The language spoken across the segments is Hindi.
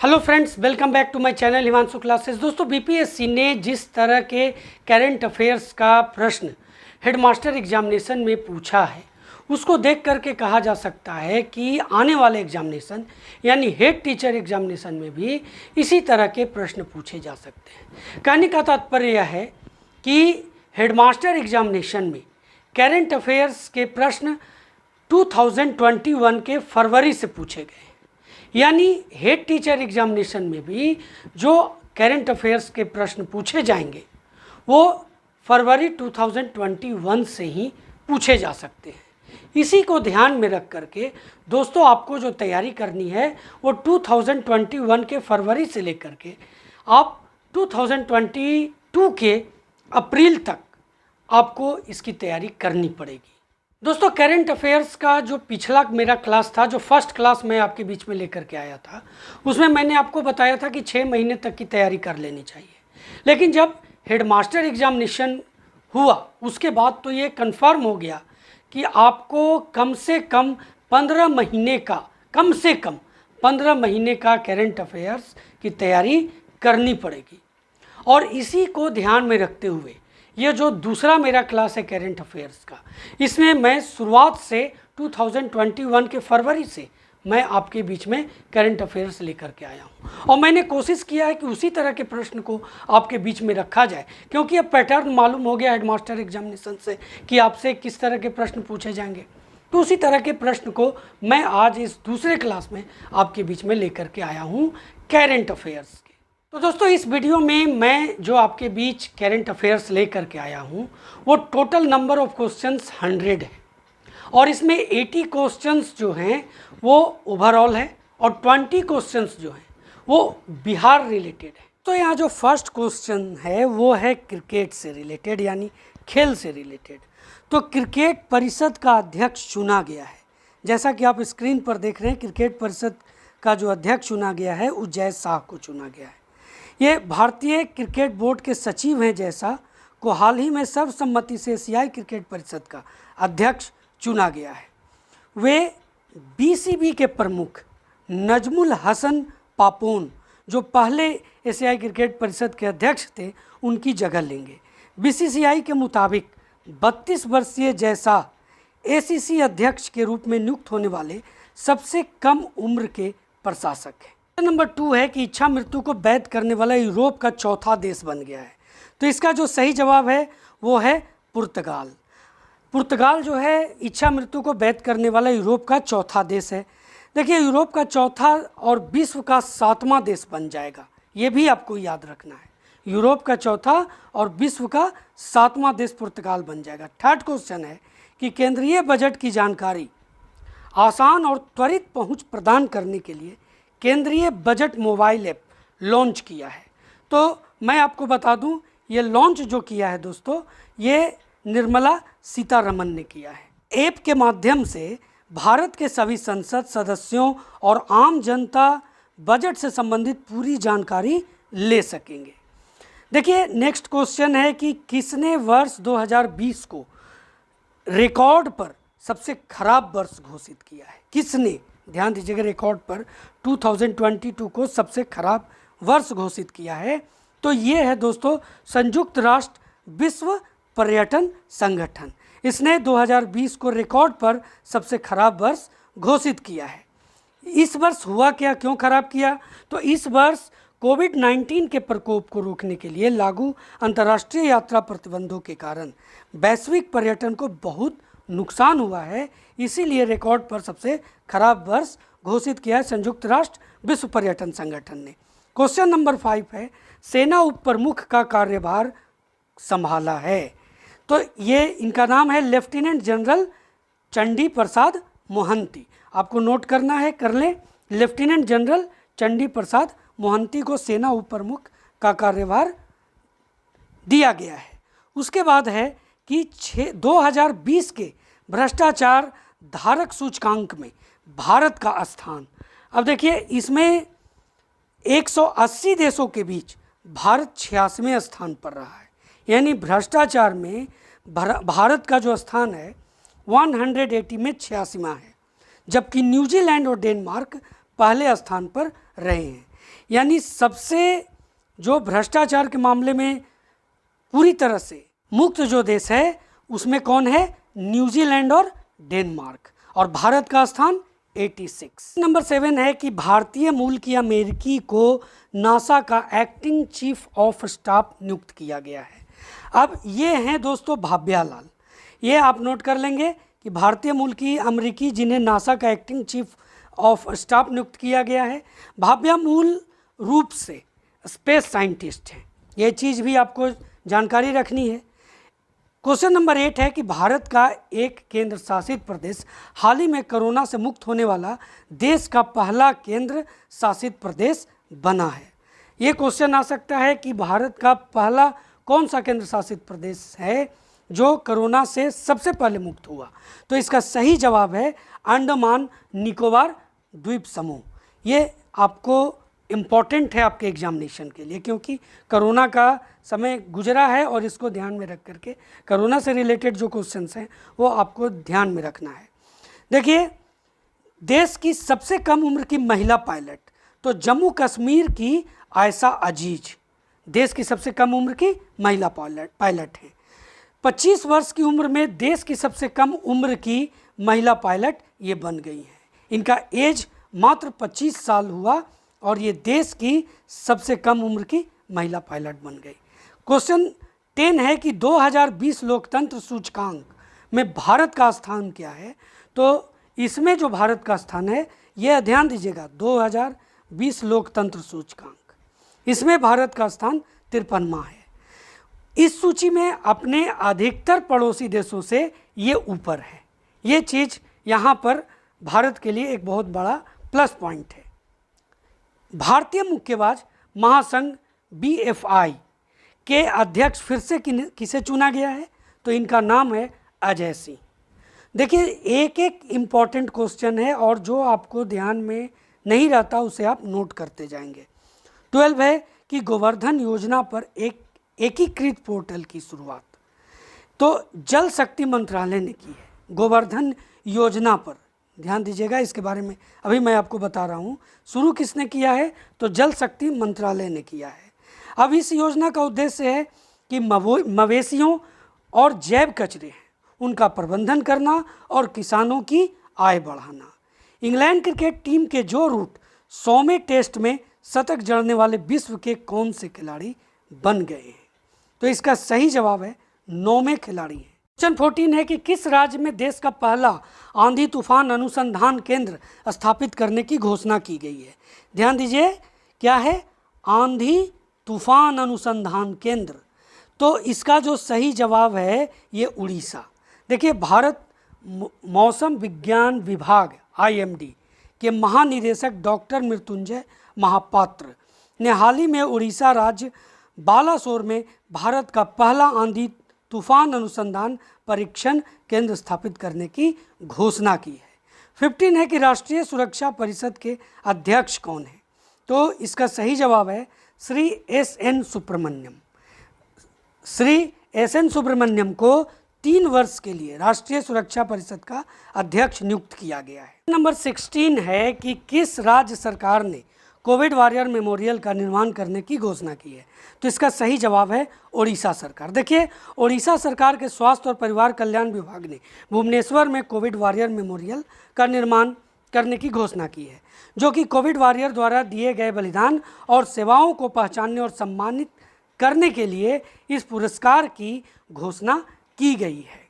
Hello friends, welcome back to my channel Himanshu classes. दोस्तों, बीपीएससी ने जिस तरह के करंट अफेयर्स का प्रश्न हेडमास्टर एग्जामिनेशन में पूछा है, उसको देख करके कहा जा सकता है कि आने वाले एग्जामिनेशन यानी हेड टीचर एग्जामिनेशन में भी इसी तरह के प्रश्न पूछे जा सकते हैं। कहने का तात्पर्य यह है कि हेडमास्टर एग्जामिनेशन में करंट अफेयर्स के प्रश्न 2021 के फरवरी से पूछे गए, यानी हेड टीचर एग्जामिनेशन में भी जो करंट अफेयर्स के प्रश्न पूछे जाएंगे वो फरवरी 2021 से ही पूछे जा सकते हैं। इसी को ध्यान में रख करके दोस्तों, आपको जो तैयारी करनी है वो 2021 के फरवरी से लेकर के आप 2022 के अप्रैल तक आपको इसकी तैयारी करनी पड़ेगी। दोस्तों, करंट अफेयर्स का जो पिछला मेरा क्लास था, जो फर्स्ट क्लास मैं आपके बीच में लेकर के आया था, उसमें मैंने आपको बताया था कि 6 महीने तक की तैयारी कर लेनी चाहिए। लेकिन जब हेडमास्टर एग्जामिनेशन हुआ उसके बाद तो ये कंफर्म हो गया कि आपको कम से कम 15 महीने का करंट अफेयर्स की तैयारी करनी पड़ेगी। और इसी को ध्यान में रखते हुए ये जो दूसरा मेरा क्लास है करंट अफेयर्स का, इसमें मैं शुरुआत से 2021 के फरवरी से मैं आपके बीच में करंट अफेयर्स लेकर के आया हूँ। और मैंने कोशिश किया है कि उसी तरह के प्रश्न को आपके बीच में रखा जाए, क्योंकि अब पैटर्न मालूम हो गया हेडमास्टर एग्जामिनेशन से कि आपसे किस तरह के प्रश्न पूछे जाएंगे। तो उसी तरह के प्रश्न को मैं आज इस दूसरे क्लास में आपके बीच में लेकर के आया हूँ करंट अफेयर्स के। तो दोस्तों, इस वीडियो में मैं जो आपके बीच करंट अफेयर्स लेकर के आया हूँ वो टोटल नंबर ऑफ क्वेश्चंस 100 है, और इसमें 80 क्वेश्चंस जो हैं वो ओवरऑल है और 20 क्वेश्चंस जो हैं वो बिहार रिलेटेड है। तो यहाँ जो फर्स्ट क्वेश्चन है वो है क्रिकेट से रिलेटेड, यानी खेल से रिलेटेड। तो क्रिकेट परिषद का अध्यक्ष चुना गया है, जैसा कि आप स्क्रीन पर देख रहे हैं। क्रिकेट परिषद का जो अध्यक्ष चुना गया है वो जय शाह को चुना गया है। ये भारतीय क्रिकेट बोर्ड के सचिव हैं। जय शाह को हाल ही में सर्वसम्मति से एशियाई क्रिकेट परिषद का अध्यक्ष चुना गया है। वे बीसीबी के प्रमुख नजमुल हसन पापोन, जो पहले एशियाई क्रिकेट परिषद के अध्यक्ष थे, उनकी जगह लेंगे। बीसीसीआई के मुताबिक 32 वर्षीय जय शाह एसीसी अध्यक्ष के रूप में नियुक्त होने वाले सबसे कम उम्र के प्रशासक हैं। नंबर 2 है कि इच्छा मृत्यु को वैध करने वाला यूरोप का चौथा देश बन गया है। तो इसका जो सही जवाब है वो है पुर्तगाल। पुर्तगाल जो है इच्छा मृत्यु को वैध करने वाला यूरोप का चौथा देश है। देखिए, यूरोप का चौथा और विश्व का 7वां देश बन जाएगा, ये भी आपको याद रखना है। यूरोप का चौथा और विश्व का 7वां देश पुर्तगाल बन जाएगा। थर्ड क्वेश्चन है कि केंद्रीय बजट की जानकारी आसान और त्वरित पहुंच प्रदान करने के लिए केंद्रीय बजट मोबाइल ऐप लॉन्च किया है। तो मैं आपको बता दूं, ये लॉन्च जो किया है दोस्तों, ये निर्मला सीतारमन ने किया है। ऐप के माध्यम से भारत के सभी संसद सदस्यों और आम जनता बजट से संबंधित पूरी जानकारी ले सकेंगे। देखिए, नेक्स्ट क्वेश्चन है कि किसने वर्ष 2020 को रिकॉर्ड पर सबसे खराब वर्ष घोषित किया है? किसने, ध्यान दीजिएगा, रिकॉर्ड पर 2022 को सबसे खराब वर्ष घोषित किया है? तो ये है दोस्तों संयुक्त राष्ट्र विश्व पर्यटन संगठन। इसने 2020 को रिकॉर्ड पर सबसे खराब वर्ष घोषित किया है। इस वर्ष हुआ क्या, क्यों खराब किया? तो इस वर्ष कोविड-19 के प्रकोप को रोकने के लिए लागू अंतर्राष्ट्रीय यात्रा प्रतिबंधों के कारण वैश्विक पर्यटन को बहुत नुकसान हुआ है, इसीलिए रिकॉर्ड पर सबसे खराब वर्ष घोषित किया है संयुक्त राष्ट्र विश्व पर्यटन संगठन ने। क्वेश्चन नंबर 5 है, सेना उप प्रमुख का कार्यभार संभाला है। तो ये इनका नाम है लेफ्टिनेंट जनरल चंडी प्रसाद मोहंती। आपको नोट करना है, कर लें। लेफ्टिनेंट जनरल चंडी प्रसाद मोहंती को सेना उप प्रमुख का कार्यभार दिया गया है। उसके बाद है कि 2020 के भ्रष्टाचार धारक सूचकांक में भारत का स्थान। अब देखिए, इसमें 180 देशों के बीच भारत 86वें स्थान पर रहा है, यानी भ्रष्टाचार में भारत का जो स्थान है 180 में 86वां है, जबकि न्यूजीलैंड और डेनमार्क पहले स्थान पर रहे हैं। यानी सबसे जो भ्रष्टाचार के मामले में पूरी तरह से मुक्त जो देश है उसमें कौन है? न्यूजीलैंड और डेनमार्क। और भारत का स्थान 86। नंबर 7 है कि भारतीय मूल की अमेरिकी को नासा का एक्टिंग चीफ ऑफ स्टाफ नियुक्त किया गया है। अब ये हैं दोस्तों भाव्या लाल, ये आप नोट कर लेंगे कि भारतीय मूल की अमेरिकी जिन्हें नासा का एक्टिंग चीफ ऑफ स्टाफ नियुक्त किया गया है। भाव्या मूल रूप से स्पेस साइंटिस्ट हैं, ये चीज़ भी आपको जानकारी रखनी है। क्वेश्चन नंबर 8 है कि भारत का एक केंद्र शासित प्रदेश हाल ही में कोरोना से मुक्त होने वाला देश का पहला केंद्र शासित प्रदेश बना है। ये क्वेश्चन आ सकता है कि भारत का पहला कौन सा केंद्र शासित प्रदेश है जो कोरोना से सबसे पहले मुक्त हुआ? तो इसका सही जवाब है अंडमान निकोबार द्वीप समूह। ये आपको इम्पॉर्टेंट है आपके एग्जामिनेशन के लिए, क्योंकि कोरोना का समय गुजरा है और इसको ध्यान में रख करके कोरोना से रिलेटेड जो क्वेश्चंस हैं वो आपको ध्यान में रखना है। देखिए, देश की सबसे कम उम्र की महिला पायलट, तो जम्मू कश्मीर की आयशा अजीज देश की सबसे कम उम्र की महिला पायलट हैं। 25 वर्ष की उम्र में देश की सबसे कम उम्र की महिला पायलट ये बन गई हैं। इनका एज मात्र 25 साल हुआ और ये देश की सबसे कम उम्र की महिला पायलट बन गई। क्वेश्चन 10 है कि 2020 लोकतंत्र सूचकांक में भारत का स्थान क्या है? तो इसमें जो भारत का स्थान है ये ध्यान दीजिएगा, 2020 लोकतंत्र सूचकांक, इसमें भारत का स्थान 53वां है। इस सूची में अपने अधिकतर पड़ोसी देशों से ये ऊपर है। ये चीज़ यहाँ पर भारत के लिए एक बहुत बड़ा प्लस पॉइंट है। भारतीय मुक्केबाज महासंघ BFI के अध्यक्ष फिर से किसे चुना गया है? तो इनका नाम है अजय सिंह। देखिए, एक एक इम्पॉर्टेंट क्वेश्चन है और जो आपको ध्यान में नहीं रहता उसे आप नोट करते जाएंगे। 12 है कि गोवर्धन योजना पर एक एकीकृत पोर्टल की शुरुआत तो जल शक्ति मंत्रालय ने की है। गोवर्धन योजना पर ध्यान दीजिएगा, इसके बारे में अभी मैं आपको बता रहा हूँ। शुरू किसने किया है? तो जल शक्ति मंत्रालय ने किया है। अब इस योजना का उद्देश्य है कि मवेशियों और जैव कचरे हैं उनका प्रबंधन करना और किसानों की आय बढ़ाना। इंग्लैंड क्रिकेट टीम के जो रूट 100वें टेस्ट में शतक जड़ने वाले विश्व के कौन से खिलाड़ी बन गए हैं? तो इसका सही जवाब है 9वें खिलाड़ी हैं। क्वेश्चन 14 है कि किस राज्य में देश का पहला आंधी तूफान अनुसंधान केंद्र स्थापित करने की घोषणा की गई है? ध्यान दीजिए, क्या है? आंधी तूफान अनुसंधान केंद्र। तो इसका जो सही जवाब है ये उड़ीसा। देखिए, भारत मौसम विज्ञान विभाग IMD के महानिदेशक डॉक्टर मृत्युंजय महापात्र ने हाल ही में उड़ीसा राज्य बालासोर में भारत का पहला आंधी तूफान अनुसंधान परीक्षण केंद्र स्थापित करने की घोषणा की है। 15 है कि राष्ट्रीय सुरक्षा परिषद के अध्यक्ष कौन है? तो इसका सही जवाब है श्री SN सुब्रमण्यम। श्री SN सुब्रमण्यम को 3 वर्ष के लिए राष्ट्रीय सुरक्षा परिषद का अध्यक्ष नियुक्त किया गया है। नंबर 16 है कि किस राज्य सरकार ने कोविड वॉरियर मेमोरियल का निर्माण करने की घोषणा की है? तो इसका सही जवाब है ओडिशा सरकार। देखिए, ओडिशा सरकार के स्वास्थ्य और परिवार कल्याण विभाग ने भुवनेश्वर में कोविड वॉरियर मेमोरियल का निर्माण करने की घोषणा की है, जो कि कोविड वॉरियर द्वारा दिए गए बलिदान और सेवाओं को पहचानने और सम्मानित करने के लिए इस पुरस्कार की घोषणा की गई है।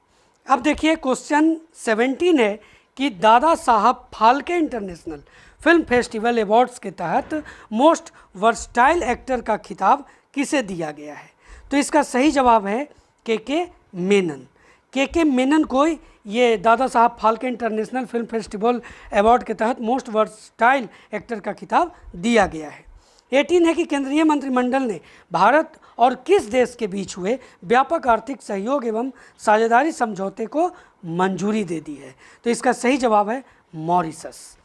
अब देखिए, क्वेश्चन 17 है कि Dada Saheb Phalke international film festival awards के तहत मोस्ट वर्सटाइल एक्टर का खिताब किसे दिया गया है? तो इसका सही जवाब है के मेनन। के मेनन को ये Dada Saheb Phalke international film festival award के तहत मोस्ट वर्सटाइल एक्टर का खिताब दिया गया है। 18 है कि केंद्रीय मंत्रिमंडल ने भारत और किस देश के बीच हुए व्यापक आर्थिक सहयोग एवं साझेदारी समझौते को मंजूरी दे दी है? तो इसका सही जवाब है मॉरिशस।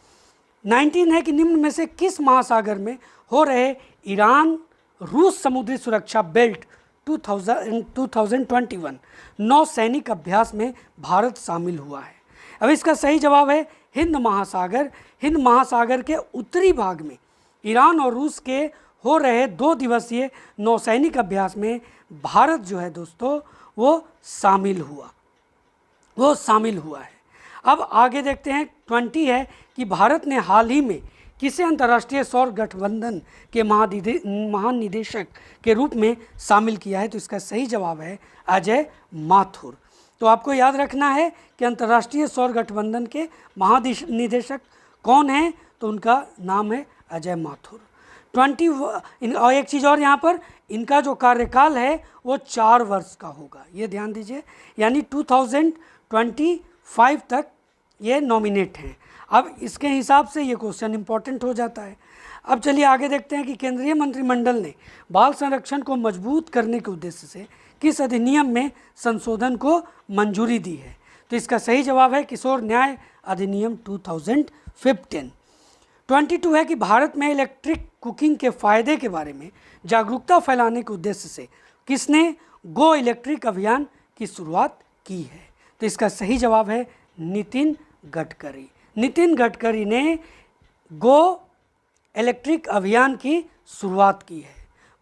19 है कि निम्न में से किस महासागर में हो रहे ईरान रूस समुद्री सुरक्षा बेल्ट 2021 नौसैनिक अभ्यास में भारत शामिल हुआ है? अब इसका सही जवाब है हिंद महासागर के उत्तरी भाग में ईरान और रूस के हो रहे 2 दिवसीय नौसैनिक अभ्यास में भारत जो है दोस्तों वो शामिल हुआ है। अब आगे देखते हैं 20 है कि भारत ने हाल ही में किसे अंतर्राष्ट्रीय सौर गठबंधन के महानिदेशक के रूप में शामिल किया है, तो इसका सही जवाब है अजय माथुर। तो आपको याद रखना है कि अंतर्राष्ट्रीय सौर गठबंधन के महानिदेशक कौन हैं, तो उनका नाम है अजय माथुर। 20 और एक चीज़ और यहाँ पर, इनका जो कार्यकाल है वो 4 वर्ष का होगा, ये ध्यान दीजिए, यानी 2025 तक ये नॉमिनेट हैं। अब इसके हिसाब से ये क्वेश्चन इंपॉर्टेंट हो जाता है। अब चलिए आगे देखते हैं कि केंद्रीय मंत्रिमंडल ने बाल संरक्षण को मजबूत करने के उद्देश्य से किस अधिनियम में संशोधन को मंजूरी दी है, तो इसका सही जवाब है किशोर न्याय अधिनियम 2015। 22 है कि भारत में इलेक्ट्रिक कुकिंग के फ़ायदे के बारे में जागरूकता फैलाने के उद्देश्य से किसने गो इलेक्ट्रिक अभियान की शुरुआत की है, तो इसका सही जवाब है नितिन गडकरी। नितिन गडकरी ने गो इलेक्ट्रिक अभियान की शुरुआत की है।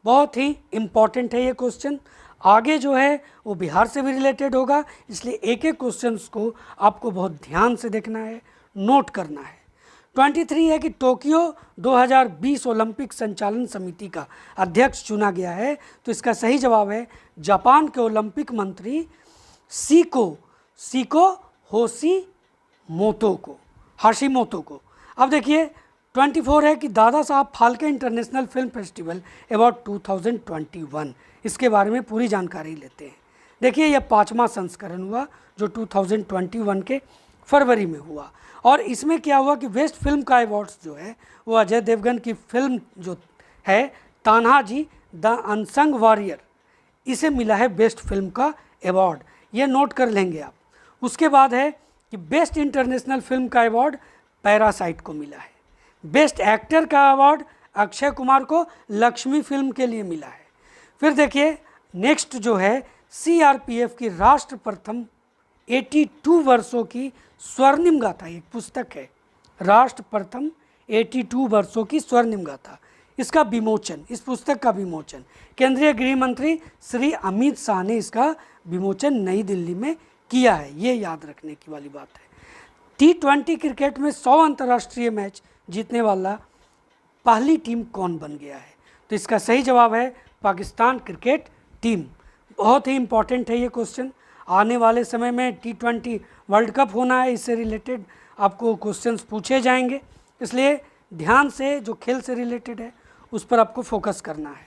बहुत ही इम्पॉर्टेंट है ये क्वेश्चन। आगे जो है वो बिहार से भी रिलेटेड होगा, इसलिए एक एक क्वेश्चंस को आपको बहुत ध्यान से देखना है, नोट करना है। 23 है कि टोक्यो 2020 ओलंपिक संचालन समिति का अध्यक्ष चुना गया है, तो इसका सही जवाब है जापान के ओलंपिक मंत्री सीको हाशिमोतो को। अब देखिए 24 है कि Dada Saheb Phalke international film festival award 2021, इसके बारे में पूरी जानकारी लेते हैं। देखिए यह 5वां संस्करण हुआ जो 2021 के फरवरी में हुआ, और इसमें क्या हुआ कि बेस्ट फिल्म का अवार्ड्स जो है वो अजय देवगन की फिल्म जो है तान्हाजी द अनसंग वॉरियर, इसे मिला है बेस्ट फिल्म का अवार्ड, ये नोट कर लेंगे आप। उसके बाद है कि बेस्ट इंटरनेशनल फिल्म का अवार्ड पैरासाइट को मिला है। बेस्ट एक्टर का अवार्ड अक्षय कुमार को लक्ष्मी फिल्म के लिए मिला है। फिर देखिए नेक्स्ट जो है CRPF की राष्ट्र प्रथम 82 वर्षों की स्वर्णिम गाथा, एक पुस्तक है राष्ट्र प्रथम 82 वर्षों की स्वर्णिम गाथा, इसका विमोचन, इस पुस्तक का विमोचन केंद्रीय गृह मंत्री श्री अमित शाह ने इसका विमोचन नई दिल्ली में किया है, ये याद रखने की वाली बात है। T20 क्रिकेट में 100 अंतर्राष्ट्रीय मैच जीतने वाला पहली टीम कौन बन गया है, तो इसका सही जवाब है पाकिस्तान क्रिकेट टीम। बहुत ही इम्पॉर्टेंट है ये क्वेश्चन, आने वाले समय में T20 वर्ल्ड कप होना है, इससे रिलेटेड आपको क्वेश्चंस पूछे जाएंगे, इसलिए ध्यान से जो खेल से रिलेटेड है उस पर आपको फोकस करना है।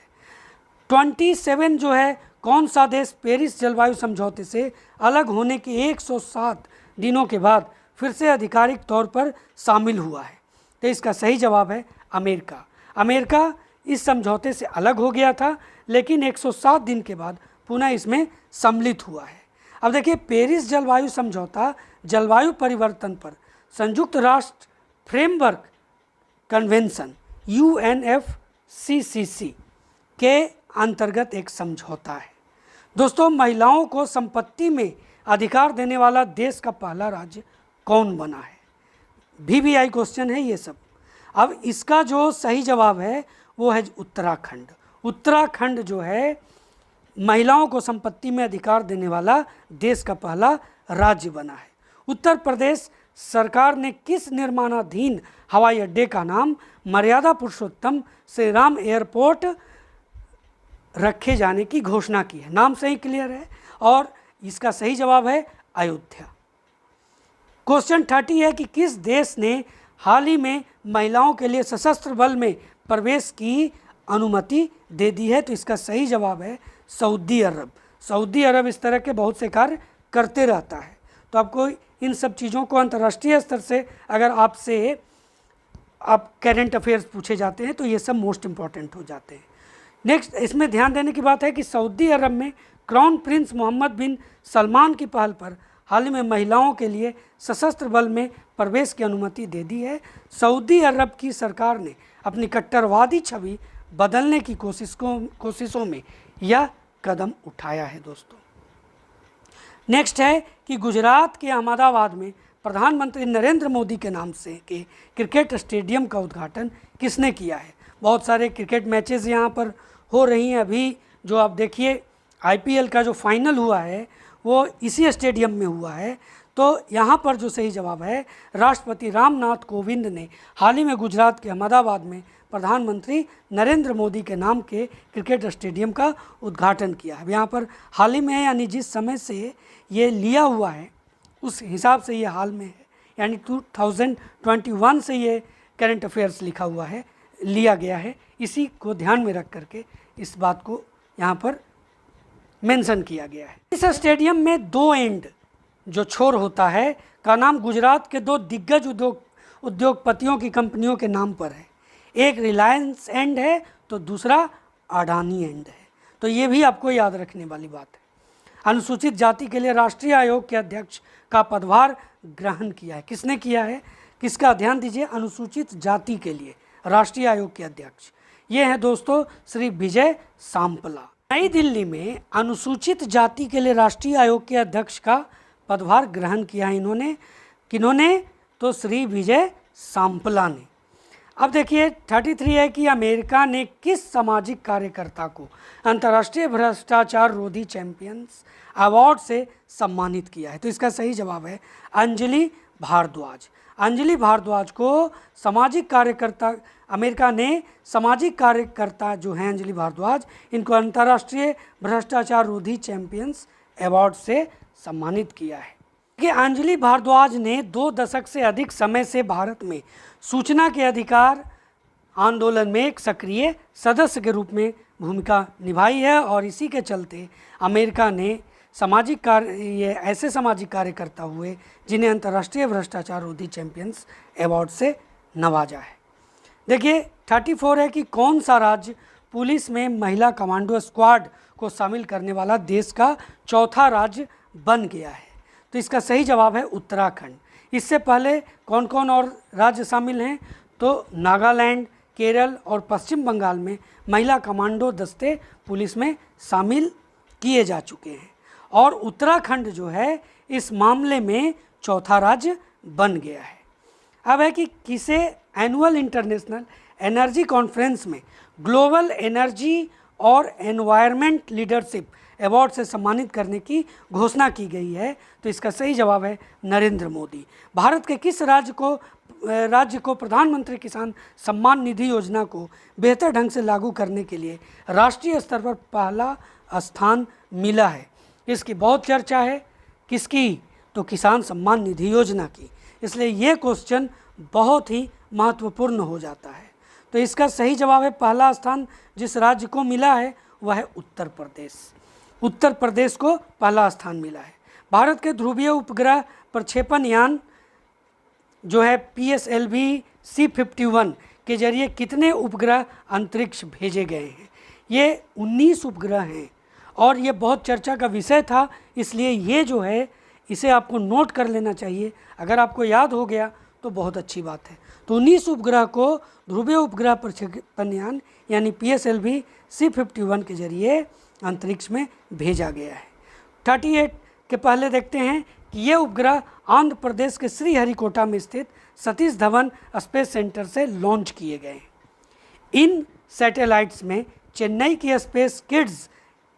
27 जो है कौन सा देश पेरिस जलवायु समझौते से अलग होने के 107 दिनों के बाद फिर से आधिकारिक तौर पर शामिल हुआ है, तो इसका सही जवाब है अमेरिका। अमेरिका इस समझौते से अलग हो गया था, लेकिन 107 दिन के बाद पुनः इसमें सम्मिलित हुआ है। अब देखिए पेरिस जलवायु समझौता जलवायु परिवर्तन पर संयुक्त राष्ट्र फ्रेमवर्क कन्वेंशन UNFCCC के अंतर्गत एक समझौता है। दोस्तों महिलाओं को संपत्ति में अधिकार देने वाला देश का पहला राज्य कौन बना है, VVI क्वेश्चन है ये सब। अब इसका जो सही जवाब है वो है उत्तराखंड। उत्तराखंड जो है महिलाओं को संपत्ति में अधिकार देने वाला देश का पहला राज्य बना है। उत्तर प्रदेश सरकार ने किस निर्माणाधीन हवाई अड्डे का नाम मर्यादा पुरुषोत्तम श्री राम एयरपोर्ट रखे जाने की घोषणा की है, नाम से ही क्लियर है, और इसका सही जवाब है अयोध्या। क्वेश्चन 30 है कि किस देश ने हाल ही में महिलाओं के लिए सशस्त्र बल में प्रवेश की अनुमति दे दी है, तो इसका सही जवाब है सऊदी अरब। सऊदी अरब इस तरह के बहुत से कार्य करते रहता है, तो आपको इन सब चीज़ों को अंतर्राष्ट्रीय स्तर से अगर आपसे आप करेंट अफेयर्स पूछे जाते हैं तो ये सब मोस्ट इम्पॉर्टेंट हो जाते हैं। नेक्स्ट इसमें ध्यान देने की बात है कि सऊदी अरब में क्राउन प्रिंस मोहम्मद बिन सलमान की पहल पर हाल ही में महिलाओं के लिए सशस्त्र बल में प्रवेश की अनुमति दे दी है। सऊदी अरब की सरकार ने अपनी कट्टरवादी छवि बदलने की कोशिशों में यह कदम उठाया है दोस्तों। नेक्स्ट है कि गुजरात के अहमदाबाद में प्रधानमंत्री नरेंद्र मोदी के नाम से के क्रिकेट स्टेडियम का उद्घाटन किसने किया है। बहुत सारे क्रिकेट मैचेस यहाँ पर हो रही हैं। अभी जो आप देखिए IPL का जो फाइनल हुआ है वो इसी स्टेडियम में हुआ है। तो यहाँ पर जो सही जवाब है, राष्ट्रपति रामनाथ कोविंद ने हाल ही में गुजरात के अहमदाबाद में प्रधानमंत्री नरेंद्र मोदी के नाम के क्रिकेट स्टेडियम का उद्घाटन किया है। यहाँ पर हाल ही में यानी जिस समय से ये लिया हुआ है उस हिसाब से ये हाल में है, यानी 2021 से ये करंट अफेयर्स लिखा हुआ है, लिया गया है। इसी को ध्यान में रख करके इस बात को यहाँ पर मेंशन किया गया है। इस स्टेडियम में 2 एंड जो छोर होता है का नाम गुजरात के 2 दिग्गज उद्योगपतियों की कंपनियों के नाम पर है। एक रिलायंस एंड है तो दूसरा अडानी एंड है। तो ये भी आपको याद रखने वाली बात है। अनुसूचित जाति के लिए राष्ट्रीय आयोग के अध्यक्ष का पदभार ग्रहण किया है। किसने किया है, किसका ध्यान दीजिए, अनुसूचित जाति के लिए राष्ट्रीय आयोग के अध्यक्ष ये हैं दोस्तों श्री विजय सांपला। नई दिल्ली में अनुसूचित जाति के लिए राष्ट्रीय आयोग के अध्यक्ष का पदभार ग्रहण किया है इन्होंने, किन्होंने, तो श्री विजय सांपला ने। अब देखिए 33 है कि अमेरिका ने किस सामाजिक कार्यकर्ता को अंतर्राष्ट्रीय भ्रष्टाचार रोधी चैंपियंस अवार्ड से सम्मानित किया है। तो इसका सही जवाब है अंजलि भारद्वाज। अंजलि भारद्वाज को सामाजिक कार्यकर्ता, अमेरिका ने सामाजिक कार्यकर्ता जो हैं अंजलि भारद्वाज, इनको अंतर्राष्ट्रीय भ्रष्टाचार रोधी चैंपियंस अवार्ड से सम्मानित किया है। कि अंजलि भारद्वाज ने 2 दशक से अधिक समय से भारत में सूचना के अधिकार आंदोलन में एक सक्रिय सदस्य के रूप में भूमिका निभाई है और इसी के चलते अमेरिका ने सामाजिक कार्य, ये ऐसे सामाजिक कार्यकर्ता हुए जिन्हें अंतर्राष्ट्रीय भ्रष्टाचार रोधी चैंपियंस अवार्ड से नवाजा है। देखिए 34 है कि कौन सा राज्य पुलिस में महिला कमांडो स्क्वाड को शामिल करने वाला देश का 4था राज्य बन गया है। तो इसका सही जवाब है उत्तराखंड। इससे पहले कौन कौन और राज्य शामिल हैं, तो नागालैंड, केरल और पश्चिम बंगाल में महिला कमांडो दस्ते पुलिस में शामिल किए जा चुके हैं और उत्तराखंड जो है इस मामले में 4था राज्य बन गया है। अब है कि किसे एनुअल इंटरनेशनल एनर्जी कॉन्फ्रेंस में ग्लोबल एनर्जी और एनवायरनमेंट लीडरशिप अवार्ड से सम्मानित करने की घोषणा की गई है। तो इसका सही जवाब है नरेंद्र मोदी। भारत के किस राज्य को प्रधानमंत्री किसान सम्मान निधि योजना को बेहतर ढंग से लागू करने के लिए राष्ट्रीय स्तर पर पहला स्थान मिला है। इसकी बहुत चर्चा है, किसकी, तो किसान सम्मान निधि योजना की। इसलिए ये क्वेश्चन बहुत ही महत्वपूर्ण हो जाता है। तो इसका सही जवाब है पहला स्थान जिस राज्य को मिला है वह है उत्तर प्रदेश। उत्तर प्रदेश को पहला स्थान मिला है। भारत के ध्रुवीय उपग्रह प्रक्षेपण यान जो है PSLV C51 के जरिए कितने उपग्रह अंतरिक्ष भेजे गए हैं। ये 19 उपग्रह हैं और ये बहुत चर्चा का विषय था, इसलिए ये जो है इसे आपको नोट कर लेना चाहिए। अगर आपको याद हो गया तो बहुत अच्छी बात है। तो 19 उपग्रह को ध्रुवीय उपग्रह प्रक्षेपण यान यानी PSLV C51 के जरिए अंतरिक्ष में भेजा गया है। 38 के पहले देखते हैं कि ये उपग्रह आंध्र प्रदेश के श्रीहरिकोटा में स्थित सतीश धवन स्पेस सेंटर से लॉन्च किए गए हैं। इन सैटेलाइट्स में चेन्नई की स्पेस किड्स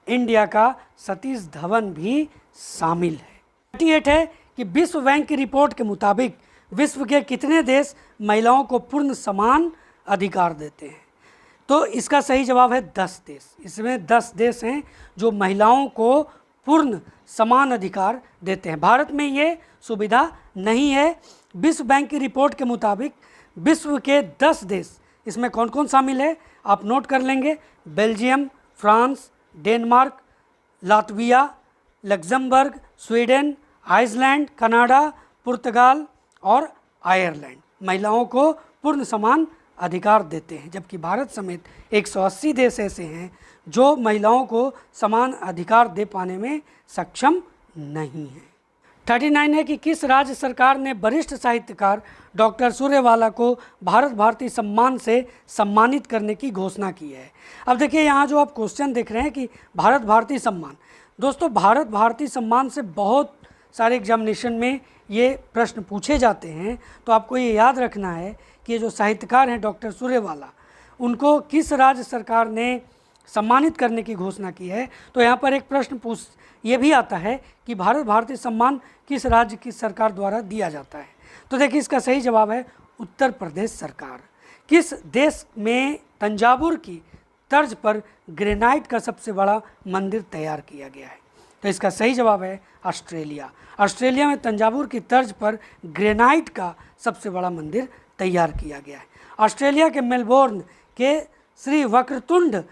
इंडिया का सतीश धवन भी शामिल है। 38 है कि विश्व बैंक की रिपोर्ट के मुताबिक विश्व के कितने देश महिलाओं को पूर्ण समान अधिकार देते हैं। तो इसका सही जवाब है 10 देश। इसमें 10 देश हैं जो महिलाओं को पूर्ण समान अधिकार देते हैं। भारत में ये सुविधा नहीं है। विश्व बैंक की रिपोर्ट के मुताबिक विश्व के 10 देश, इसमें कौन कौन शामिल है आप नोट कर लेंगे। Belgium, France, Denmark, Latvia, Luxembourg, Sweden, Iceland, Canada, पुर्तगाल और आयरलैंड महिलाओं को पूर्ण समान अधिकार देते हैं, जबकि भारत समेत 180 देश ऐसे हैं जो महिलाओं को समान अधिकार दे पाने में सक्षम नहीं है। 39 है कि किस राज्य सरकार ने वरिष्ठ साहित्यकार डॉक्टर सूर्यवाला को भारत भारती सम्मान से सम्मानित करने की घोषणा की है। अब देखिए यहाँ जो आप क्वेश्चन देख रहे हैं कि भारत भारती सम्मान, दोस्तों भारत भारती सम्मान से बहुत सारे एग्जामिनेशन में ये प्रश्न पूछे जाते हैं, तो आपको ये याद रखना है कि ये जो साहित्यकार हैं डॉक्टर सूर्यवाला, उनको किस राज्य सरकार ने सम्मानित करने की घोषणा की है। तो यहाँ पर एक प्रश्न ये भी आता है कि भारतीय सम्मान किस राज्य की सरकार द्वारा दिया जाता है। तो देखिए इसका सही जवाब है उत्तर प्रदेश सरकार। किस देश में तंजावुर की तर्ज पर ग्रेनाइट का सबसे बड़ा मंदिर तैयार किया गया है? तो इसका सही जवाब है ऑस्ट्रेलिया। ऑस्ट्रेलिया में तंजावुर की तर्ज पर ग्रेनाइट का सबसे बड़ा मंदिर तैयार किया गया है। ऑस्ट्रेलिया के मेलबोर्न के श्री वक्रतुंड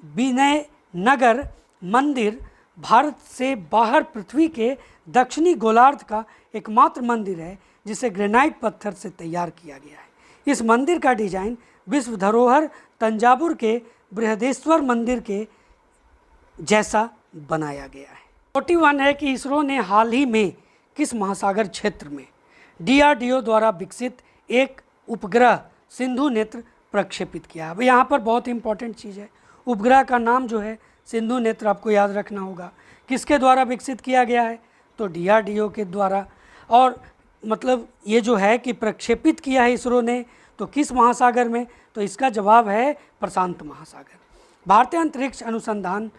विनय नगर मंदिर भारत से बाहर पृथ्वी के दक्षिणी गोलार्ध का एकमात्र मंदिर है जिसे ग्रेनाइट पत्थर से तैयार किया गया है। इस मंदिर का डिजाइन विश्व धरोहर तंजावुर के बृहदेश्वर मंदिर के जैसा बनाया गया है। 41 है कि इसरो ने हाल ही में किस महासागर क्षेत्र में DRDO द्वारा विकसित एक उपग्रह सिंधु नेत्र प्रक्षेपित किया? अब यहाँ पर बहुत इंपॉर्टेंट चीज़ है, उपग्रह का नाम जो है सिंधु नेत्र आपको याद रखना होगा। किसके द्वारा विकसित किया गया है? तो DRDO के द्वारा। और मतलब ये जो है कि प्रक्षेपित किया है इसरो ने, तो किस महासागर में? तो इसका जवाब है प्रशांत महासागर। भारतीय अंतरिक्ष अनुसंधान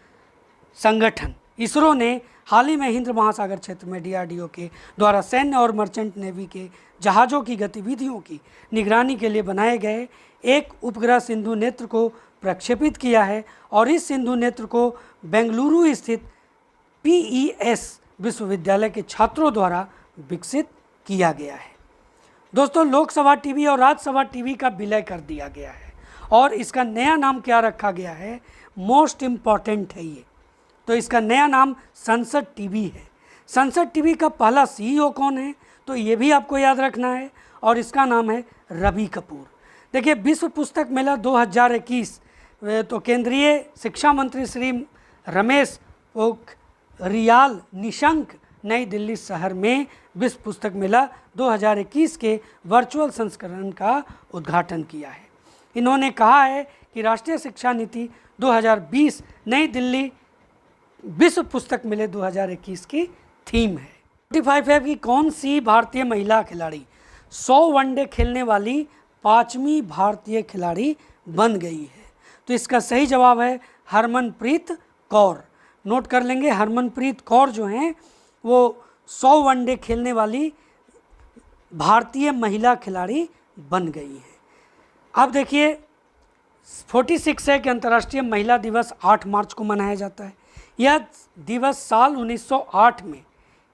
संगठन इसरो ने हाल ही में हिंद महासागर क्षेत्र में DRDO के द्वारा सैन्य और मर्चेंट नेवी के जहाज़ों की गतिविधियों की निगरानी के लिए बनाए गए एक उपग्रह सिंधु नेत्र को प्रक्षेपित किया है। और इस सिंधु नेत्र को बेंगलुरु स्थित PES विश्वविद्यालय के छात्रों द्वारा विकसित किया गया है। दोस्तों, लोकसभा टीवी और राज्यसभा टीवी का विलय कर दिया गया है और इसका नया नाम क्या रखा गया है? मोस्ट इम्पॉर्टेंट है ये। तो इसका नया नाम संसद टीवी है। संसद टीवी का पहला CEO कौन है? तो ये भी आपको याद रखना है और इसका नाम है रवि कपूर। देखिए, विश्व पुस्तक मेला 2021 तो केंद्रीय शिक्षा मंत्री श्री रमेश पोखरियाल निशंक नई दिल्ली शहर में विश्व पुस्तक मेला 2021 के वर्चुअल संस्करण का उद्घाटन किया है। इन्होंने कहा है कि राष्ट्रीय शिक्षा नीति 2020 नई दिल्ली विश्व पुस्तक मेले 2021 की थीम है। 45 है कि कौन सी भारतीय महिला खिलाड़ी 100 वनडे खेलने वाली 5वीं भारतीय खिलाड़ी बन गई है? तो इसका सही जवाब है हरमनप्रीत कौर। नोट कर लेंगे, हरमनप्रीत कौर जो हैं वो 100 वनडे खेलने वाली भारतीय महिला खिलाड़ी बन गई हैं। अब देखिए 46 है कि अंतर्राष्ट्रीय महिला दिवस 8 मार्च को मनाया जाता है। यह दिवस साल 1908 में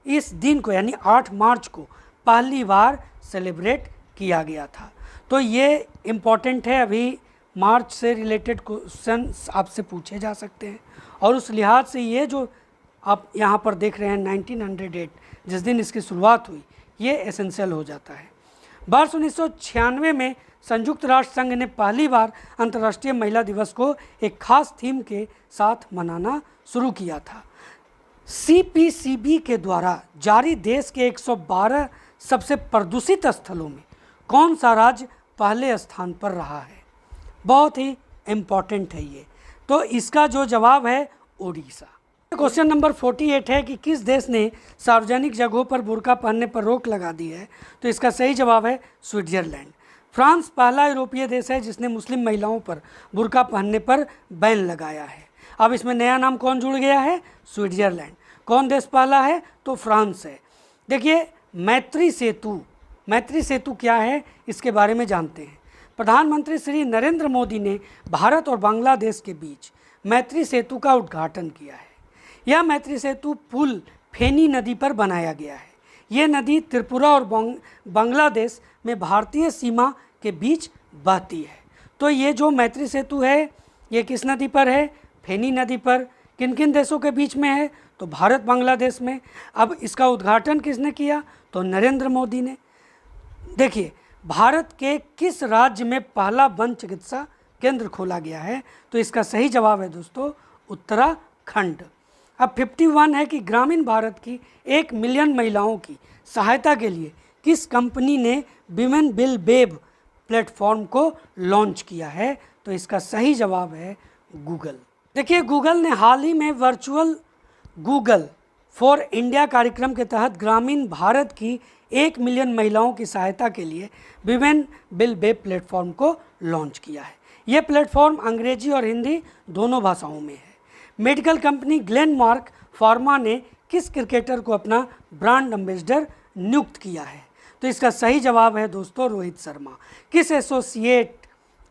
इस दिन को यानी 8 मार्च को पहली बार सेलिब्रेट किया गया था। तो ये इम्पॉर्टेंट है, अभी मार्च से रिलेटेड क्वेश्चन आपसे पूछे जा सकते हैं और उस लिहाज से ये जो आप यहाँ पर देख रहे हैं 1908 जिस दिन इसकी शुरुआत हुई, ये एसेंशियल हो जाता है। वर्ष 1996 में संयुक्त राष्ट्र संघ ने पहली बार अंतर्राष्ट्रीय महिला दिवस को एक खास थीम के साथ मनाना शुरू किया था। CPCB के द्वारा जारी देश के 112 सबसे प्रदूषित स्थलों में कौन सा राज्य पहले स्थान पर रहा है? बहुत ही इम्पॉर्टेंट है ये। तो इसका जो जवाब है ओडिशा। क्वेश्चन नंबर 48 है कि किस देश ने सार्वजनिक जगहों पर बुर्का पहनने पर रोक लगा दी है? तो इसका सही जवाब है स्विट्जरलैंड। फ्रांस पहला यूरोपीय देश है जिसने मुस्लिम महिलाओं पर बुर्का पहनने पर बैन लगाया है। अब इसमें नया नाम कौन जुड़ गया है? स्विट्जरलैंड। कौन देश पहला है? तो फ्रांस है। देखिए, मैत्री सेतु क्या है इसके बारे में जानते हैं। प्रधानमंत्री श्री नरेंद्र मोदी ने भारत और बांग्लादेश के बीच मैत्री सेतु का उद्घाटन किया है। यह मैत्री सेतु पुल फेनी नदी पर बनाया गया है। ये नदी त्रिपुरा और बांग्लादेश में भारतीय सीमा के बीच बहती है। तो ये जो मैत्री सेतु है ये किस नदी पर है? फेनी नदी पर। किन किन देशों के बीच में है? तो भारत बांग्लादेश में। अब इसका उद्घाटन किसने किया? तो नरेंद्र मोदी ने। देखिए, भारत के किस राज्य में पहला वन चिकित्सा केंद्र खोला गया है? तो इसका सही जवाब है दोस्तों उत्तराखंड। अब 51 है कि ग्रामीण भारत की 1 मिलियन महिलाओं की सहायता के लिए किस कंपनी ने विमेन बिल बेब प्लेटफॉर्म को लॉन्च किया है? तो इसका सही जवाब है गूगल। देखिए, गूगल ने हाल ही में वर्चुअल गूगल फॉर इंडिया कार्यक्रम के तहत ग्रामीण भारत की 1 मिलियन महिलाओं की सहायता के लिए विमेन बिल वेब प्लेटफॉर्म को लॉन्च किया है। यह प्लेटफॉर्म अंग्रेजी और हिंदी दोनों भाषाओं में है। मेडिकल कंपनी ग्लेनमार्क फार्मा ने किस क्रिकेटर को अपना ब्रांड एम्बेसडर नियुक्त किया है? तो इसका सही जवाब है दोस्तों रोहित शर्मा। किस एसोसिएट